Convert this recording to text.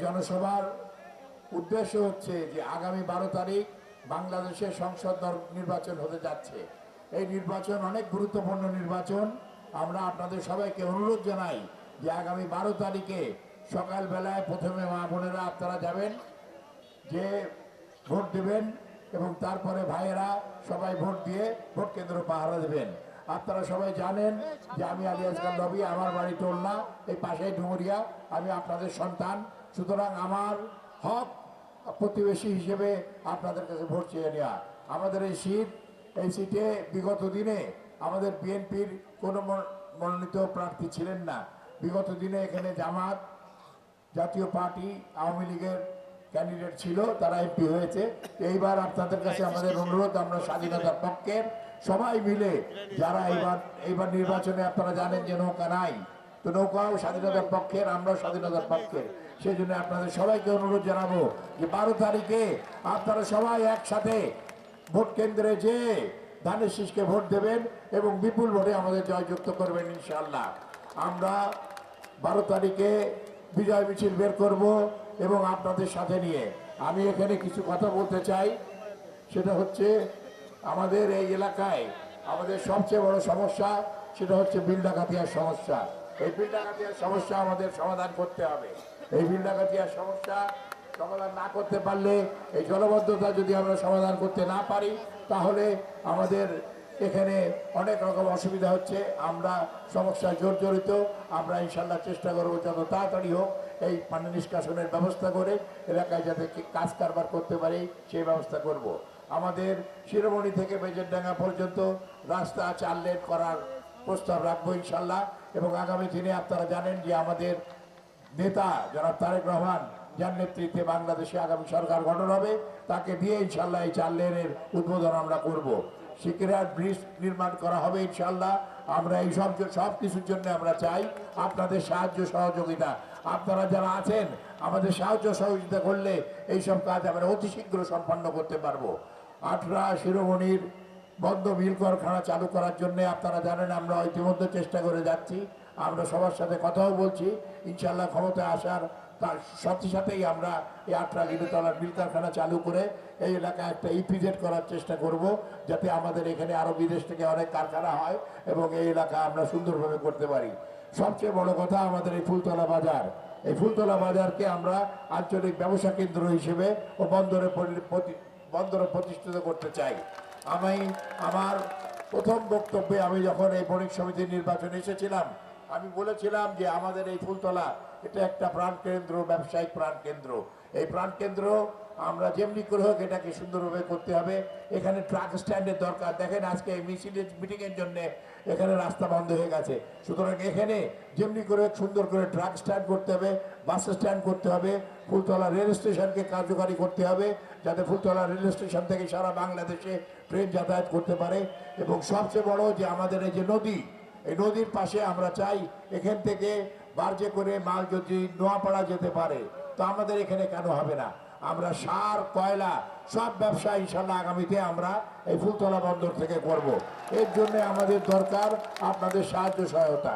জনসভার উদ্দেশ্য হচ্ছে যে আগামী 12 তারিখ বাংলাদেশের সংসদ নির্বাচন হতে যাচ্ছে। এই নির্বাচন অনেক গুরুত্বপূর্ণ নির্বাচন। আমরা আপনাদের সবাইকে অনুরোধ জানাই যে আগামী 12 তারিখে সকালবেলায় প্রথমে মা বোনেরা আপনারা যাবেন, যে ভোট দেবেন এবং তারপরে ভাইয়েরা সবাই ভোট দিয়ে ভোট কেন্দ্র পাহারা দেবেন। আপনারা সবাই জানেন যে আমি আলী আসগার নবী, আমার বাড়ি টোলনা, এই পাশেই ডুমুরিয়া। আমি আপনাদের সন্তান, সুতরাং আমার হক প্রতিবেশী হিসেবে আপনাদের কাছে ভোট চেয়ে নেওয়া। আমাদের এই সিটে বিগত দিনে আমাদের বিএনপির কোনো মনোনীত প্রার্থী ছিলেন না। বিগত দিনে এখানে জামাত, জাতীয় পার্টি, আওয়ামী লীগের ক্যান্ডিডেট ছিল, তারা এমপি হয়েছে। এইবার আপনাদের কাছে আমাদের অনুরোধ, আমরা স্বাধীনতার পক্ষের সবাই মিলে যারা এইবার নির্বাচনে আপনারা জানেন যে নৌকা নাই, তো নৌকাও স্বাধীনতার পক্ষের, আমরাও স্বাধীনতার পক্ষের। সেই জন্য আপনাদের সবাইকে অনুরোধ জানাবো যে 12 তারিখে আপনারা সবাই একসাথে ভোট কেন্দ্রে যেয়ে ধানের শীষকে ভোট দেবেন এবং বিপুল ভোটে আমাদের জয়যুক্ত করবেন ইনশাআল্লাহ। আমরা 12 তারিখে বিজয় মিছিল বের করব এবং আপনাদের সাথে নিয়ে আমি এখানে কিছু কথা বলতে চাই। সেটা হচ্ছে আমাদের এই এলাকায় আমাদের সবচেয়ে বড় সমস্যা, সেটা হচ্ছে বিল ডাকাতিয়ার সমস্যা। এই বিল ডাকাতিয়ার সমস্যা আমাদের সমাধান করতে হবে। এই বিল ডাকাতিয়ার সমস্যা সমাধান না করতে পারলে, এই জলবদ্ধতা যদি আমরা সমাধান করতে না পারি, তাহলে আমাদের এখানে অনেক রকম অসুবিধা হচ্ছে। আমরা সমস্যায় জর্জরিত। আমরা ইনশাল্লাহ চেষ্টা করবো যত তাড়াতাড়ি হোক এই পানি নিষ্কাশনের ব্যবস্থা করে এলাকায় যাতে কাজ কারবার করতে পারি সেই ব্যবস্থা করব। আমাদের শিরোমণি থেকে বেজেরডাঙ্গা পর্যন্ত রাস্তা 4 লেন করার প্রস্তাব রাখবো ইনশাল্লাহ। এবং আগামী দিনে আপনারা জানেন যে আমাদের নেতা জনাব তারেক রহমান, যার নেতৃত্বে বাংলাদেশে আগামী সরকার গঠন হবে, তাকে দিয়ে ইনশাল্লাহ এই 4 লেনের উদ্বোধন আমরা করব। সিকিরাট ব্রিজ নির্মাণ করা হবে ইনশাল্লাহ। আমরা এই সব কিছুর জন্য আমরা চাই আপনাদের সাহায্য সহযোগিতা। আপনারা যারা আছেন আমাদের সাহায্য সহযোগিতা করলে এইসব কাজ আমরা অতি শীঘ্র সম্পন্ন করতে পারবো। 18 শিরোমণির বন্ধ মিল কারখানা চালু করার জন্য আপনারা জানেন আমরা ইতিমধ্যে চেষ্টা করে যাচ্ছি। আমরা সবার সাথে কথাও বলছি। ইনশাল্লাহ ক্ষমতায় আসার তার সাথে সাথেই আমরা এই 18 লিটার মিল কারখানা চালু করে এই এলাকায় একটা ইপিজেড করার চেষ্টা করব, যাতে আমাদের এখানে আরও বিদেশ থেকে অনেক কারখানা হয় এবং এই এলাকা আমরা সুন্দরভাবে করতে পারি। সবচেয়ে বড় কথা আমাদের এই ফুলতলা বাজার, এই ফুলতলা বাজারকে আমরা আঞ্চলিক ব্যবসা কেন্দ্র হিসেবে ও বন্দরে প্রতিষ্ঠিত করতে চাই। আমি আমার প্রথম বক্তব্যে আমি যখন এই বণিক সমিতির নির্বাচনে এসেছিলাম, আমি বলেছিলাম যে আমাদের এই ফুলতলা এটা একটা প্রাণকেন্দ্র, ব্যবসায়িক প্রাণকেন্দ্র। এই প্রাণকেন্দ্র আমরা যেমনি করে হোক এটাকে সুন্দরভাবে করতে হবে। এখানে ট্রাক স্ট্যান্ডের দরকার। দেখেন আজকে এই মিটিংয়ের জন্য এখানে রাস্তা বন্ধ হয়ে গেছে। সুতরাং এখানে যেমনি করে সুন্দর করে ট্রাক স্ট্যান্ড করতে হবে, বাস স্ট্যান্ড করতে হবে, ফুলতলা রেল স্টেশনকে কার্যকারী করতে হবে, যাতে ফুলতলা রেল স্টেশন থেকে সারা বাংলাদেশে ট্রেন যাতায়াত করতে পারে। এবং সবচেয়ে বড় যে আমাদের এই যে নদী, এই নদীর পাশে আমরা চাই এখান থেকে বার্জে করে মাল যদি নোয়াপাড়া যেতে পারে, তো আমাদের এখানে কেন হবে না? আমরা সার, কয়লা সব ব্যবসা ইনশাল্লাহ আগামীতে আমরা এই ফুলতলা বন্দর থেকে করব। এর জন্য আমাদের দরকার আপনাদের সাহায্য সহায়তা।